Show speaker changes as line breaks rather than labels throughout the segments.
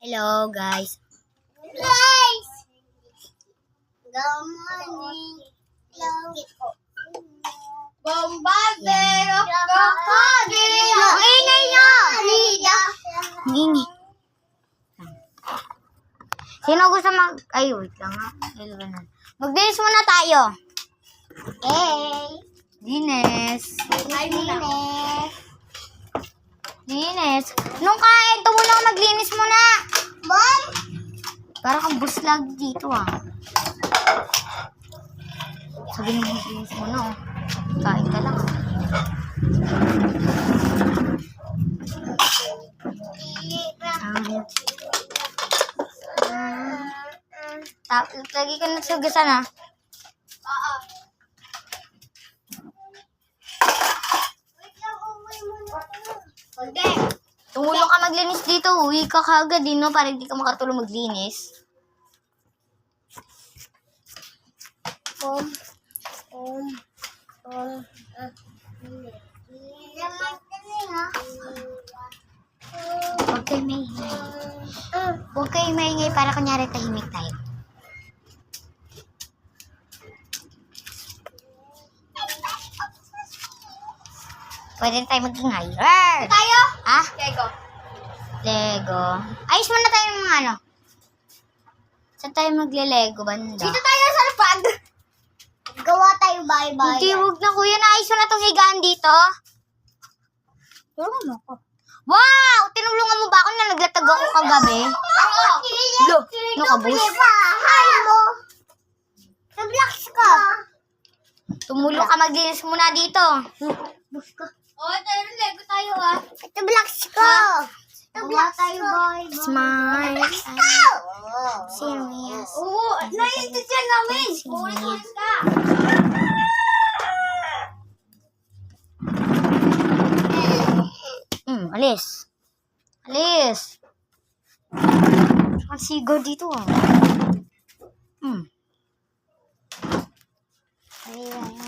Hello, guys.
Guys! Good morning. Hello. Bombardero crocodilo. Ingay nyo!
Nini. Sino gusto Ay, wait lang ha. Mag-dance muna tayo.
Hey!
Dines.
Hi, Dines.
Dines. Nung kain, tumulong ka maglinis muna.
Mom?
Para kang buslag dito ah. Sabi mo maglinis muna oh. Kain ka lang. Lagi ka nagsugasan ah.
Oo. Wait lang, umuwi muna. Okay.
Tumulong ka maglinis dito. Uwi ka kagad din no para hindi ka makatulong maglinis. Huwag kayo maingay. Huwag kayo maingay para kunyari tahimik tayo. Pwede na tayo mag-ingay.
Tayo?
Ah?
Lego.
Lego. Ayos muna tayo ng mga ano. Saan tayo magle-Lego banda?
Dito tayo sa lapag. Gawa tayo bye-bye.
Hindi, huwag na kuya. Naayos mo na itong higaan dito.
Tulungan mo ko.
Wow! Tinulungan mo ba ako na naglatag ako kagabi? Lo, nakabus.
Hi mo. Nag-blocks ka.
Tumulong ka maglinis muna dito.
Bus ka. Oh, tayo Lego tayo ah. Nag-blocks ka.
Gawa tayo,
bye-bye.
Smart. Serious.
Oo, naiintindihan namin. Ulit-ulit ka.
Alis. Alis. Ang sigaw dito ah.
Serious.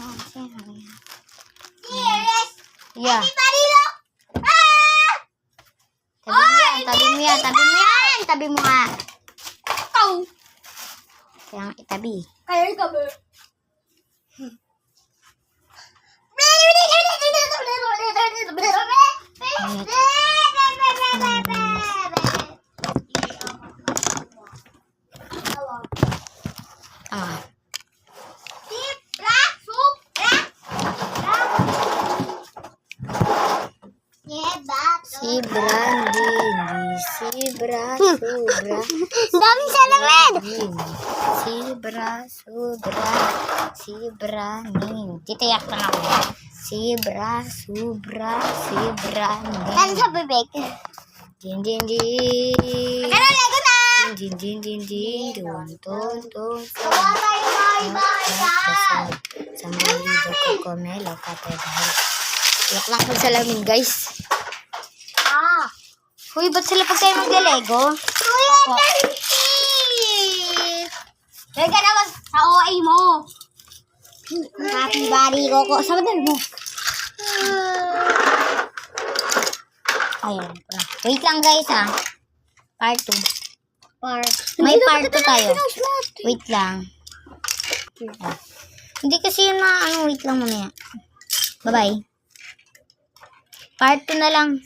Yeah.
Everybody look.
Tabi mo yan, tabi mo yan. Tabi mo nga.
Ikaw.
Kaya nga itabi.
Kaya ka ba?
Ah. Si Brandini, si Bra, Subra,
Daming salamin!
si Bra, Subra, si Branin. Titiyak na ako. Si Bra, Subra, si Branin.
Ano sa bibig?
Din, din, din.
Ano, Lego na!
Din, din, din, din. Dun, dun, dun.
Gawa tayo bye-bye.
Sambil dito ko komelo kate dahil. Iyak lang ko sa lamin, guys. Uy, ba't sila pag tayo maglalego?
Kuya, Lego na mag sa OA mo.
Happy body ko. Sa madal mo. Ayun. Wait lang, guys, ha. Part 2. May part 2 tayo. Wait lang. Hindi kasi yun wait lang mamaya. Bye-bye. Part 2 na lang.